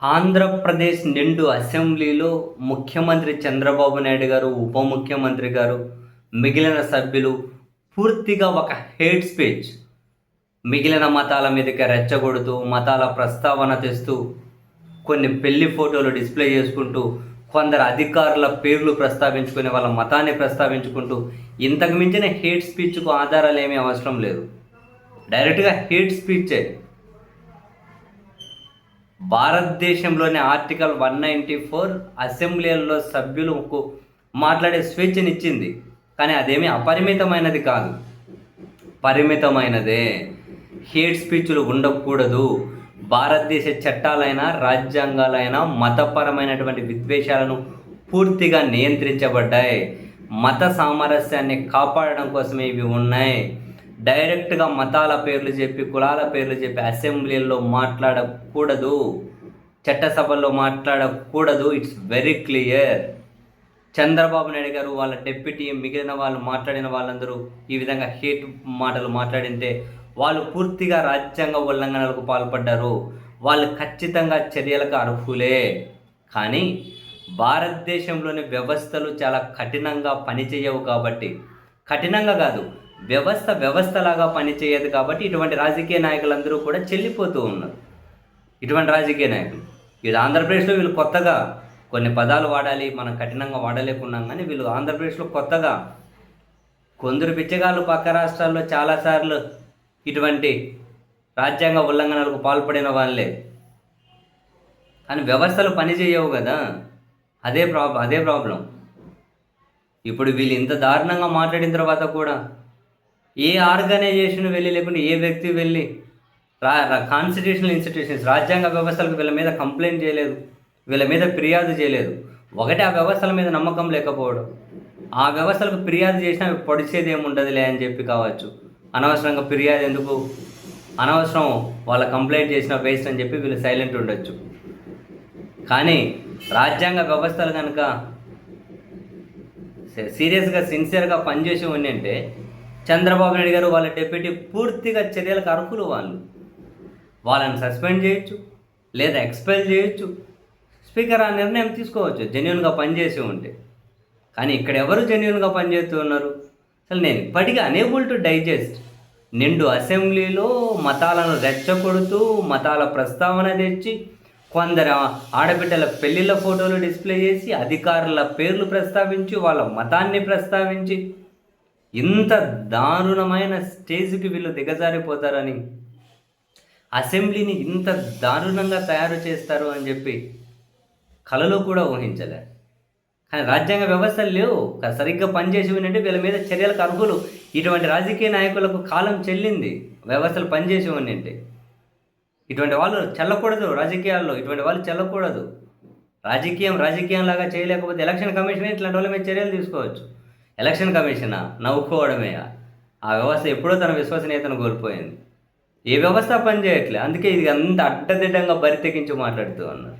ఆంధ్రప్రదేశ్ నిండు అసెంబ్లీలో ముఖ్యమంత్రి చంద్రబాబు నాయుడు గారు, ఉప ముఖ్యమంత్రి గారు, మిగిలిన సభ్యులు పూర్తిగా ఒక హేట్ స్పీచ్ మిగిలిన మతాల మీదకి రెచ్చగొడుతూ, మతాల ప్రస్తావన తెస్తూ, కొన్ని పెళ్లి ఫోటోలు డిస్ప్లే చేసుకుంటూ, కొందరు అధికారుల పేర్లు ప్రస్తావించుకుని వాళ్ళ మతాన్ని ప్రస్తావించుకుంటూ, ఇంతకు మించిన హేట్ స్పీచ్‌కు ఆధారాలు ఏమీ అవసరం లేదు. డైరెక్ట్‌గా హేట్ స్పీచే. భారతదేశంలోని ఆర్టికల్ 194 అసెంబ్లీలలో సభ్యులకు మాట్లాడే స్వేచ్ఛనిచ్చింది. కానీ అదేమీ అపరిమితమైనది కాదు, పరిమితమైనదే. హేట్ స్పీచ్లు ఉండకూడదు. భారతదేశ చట్టాలైనా, రాజ్యాంగాలైనా మతపరమైనటువంటి విద్వేషాలను పూర్తిగా నియంత్రించబడ్డాయి. మత సామరస్యాన్ని కాపాడడం కోసమే ఇవి ఉన్నాయి. డైరెక్ట్గా మతాల పేర్లు చెప్పి, కులాల పేర్లు చెప్పి అసెంబ్లీల్లో మాట్లాడకూడదు, చట్టసభల్లో మాట్లాడకూడదు. It's very clear. Chandrababu Naidu గారు, వాళ్ళ డిప్యూటీ, మిగిలిన వాళ్ళు మాట్లాడిన వాళ్ళందరూ ఈ విధంగా హేట్ మాటలు మాట్లాడింటే వాళ్ళు పూర్తిగా రాజ్యాంగ ఉల్లంఘనలకు పాల్పడ్డారు. వాళ్ళు ఖచ్చితంగా చర్యలకు అర్హులే. కానీ భారతదేశంలోని వ్యవస్థలు చాలా కఠినంగా పనిచేయవు కాబట్టి, కఠినంగా కాదు, వ్యవస్థలాగా పనిచేయదు కాబట్టి ఇటువంటి రాజకీయ నాయకులందరూ కూడా చెల్లిపోతూ ఉన్నారు. ఇటువంటి రాజకీయ నాయకులు ఇది ఆంధ్రప్రదేశ్లో వీళ్ళు కొత్తగా కొన్ని పదాలు వాడాలి, మనం కఠినంగా వాడలేకున్నాం. కానీ వీళ్ళు ఆంధ్రప్రదేశ్లో కొత్తగా కొందరు పిచ్చగాళ్ళు పక్క రాష్ట్రాల్లో చాలాసార్లు ఇటువంటి రాజ్యాంగ ఉల్లంఘనలకు పాల్పడిన వాళ్ళే. కానీ వ్యవస్థలు పనిచేయవు కదా, అదే ప్రాబ్లం. ఇప్పుడు వీళ్ళు ఇంత దారుణంగా మాట్లాడిన తర్వాత కూడా ఏ ఆర్గనైజేషన్ వెళ్ళి, లేకుంటే ఏ వ్యక్తి వెళ్ళి కాన్స్టిట్యూషనల్ ఇన్స్టిట్యూషన్స్, రాజ్యాంగ వ్యవస్థలకు వీళ్ళ మీద కంప్లైంట్ చేయలేదు, వీళ్ళ మీద ఫిర్యాదు చేయలేదు. ఒకటి, ఆ వ్యవస్థల మీద నమ్మకం లేకపోవడం. ఆ వ్యవస్థలకు ఫిర్యాదు చేసినా పొడిచేది ఏముండదులే అని చెప్పి కావచ్చు. అనవసరంగా ఫిర్యాదు ఎందుకు, అనవసరం వాళ్ళ కంప్లైంట్ చేసిన వేస్ట్ అని చెప్పి వీళ్ళు సైలెంట్ ఉండొచ్చు. కానీ రాజ్యాంగ వ్యవస్థలు కనుక సీరియస్గా, సిన్సియర్గా పనిచేసి ఉండింటే చంద్రబాబు నాయుడు గారు, వాళ్ళ డిప్యూటీ పూర్తిగా చర్యలకు అర్హులు. వాళ్ళని సస్పెండ్ చేయొచ్చు, లేదా ఎక్స్పెల్ చేయొచ్చు. స్పీకర్ ఆ నిర్ణయం తీసుకోవచ్చు జెన్యున్గా పనిచేసి ఉంటే. కానీ ఇక్కడ ఎవరు జెన్యున్గా పనిచేస్తూ ఉన్నారు? అసలు నేను ఇప్పటికీ అనేబుల్ టు డైజెస్ట్. నిండు అసెంబ్లీలో మతాలను రెచ్చగొడుతూ, మతాల ప్రస్తావన తెచ్చి, కొందరు ఆడబిడ్డల పెళ్ళిళ్ళ ఫోటోలు డిస్ప్లే చేసి, అధికారుల పేర్లు ప్రస్తావించి, వాళ్ళ మతాన్ని ప్రస్తావించి, ఇంత దారుణమైన స్టేజ్కి వీళ్ళు దిగజారిపోతారని, అసెంబ్లీని ఇంత దారుణంగా తయారు చేస్తారు అని చెప్పి కలలో కూడా ఊహించలే. కానీ రాజ్యాంగ వ్యవస్థలు లేవు, సరిగ్గా పనిచేసి ఉన్నట్టు వీళ్ళ మీద చర్యలకు అర్హులు. ఇటువంటి రాజకీయ నాయకులకు కాలం చెల్లింది. వ్యవస్థలు పనిచేసి ఉన్నట్టే ఇటువంటి వాళ్ళు చెల్లకూడదు. రాజకీయాల్లో ఇటువంటి వాళ్ళు చెల్లకూడదు. రాజకీయంలాగా చేయలేకపోతే ఎలక్షన్ కమిషన్ ఇట్లాంటి వాళ్ళ మీద చర్యలు తీసుకోవచ్చు. ఎలక్షన్ కమిషనా నవ్వుకోవడమే. ఆ వ్యవస్థ ఎప్పుడో తన విశ్వసనీయతను కోల్పోయింది. ఏ వ్యవస్థ పనిచేయట్లే. అందుకే ఇది అంత అడ్డదిడ్డంగా బరి తెగించి మాట్లాడుతూ ఉన్నారు.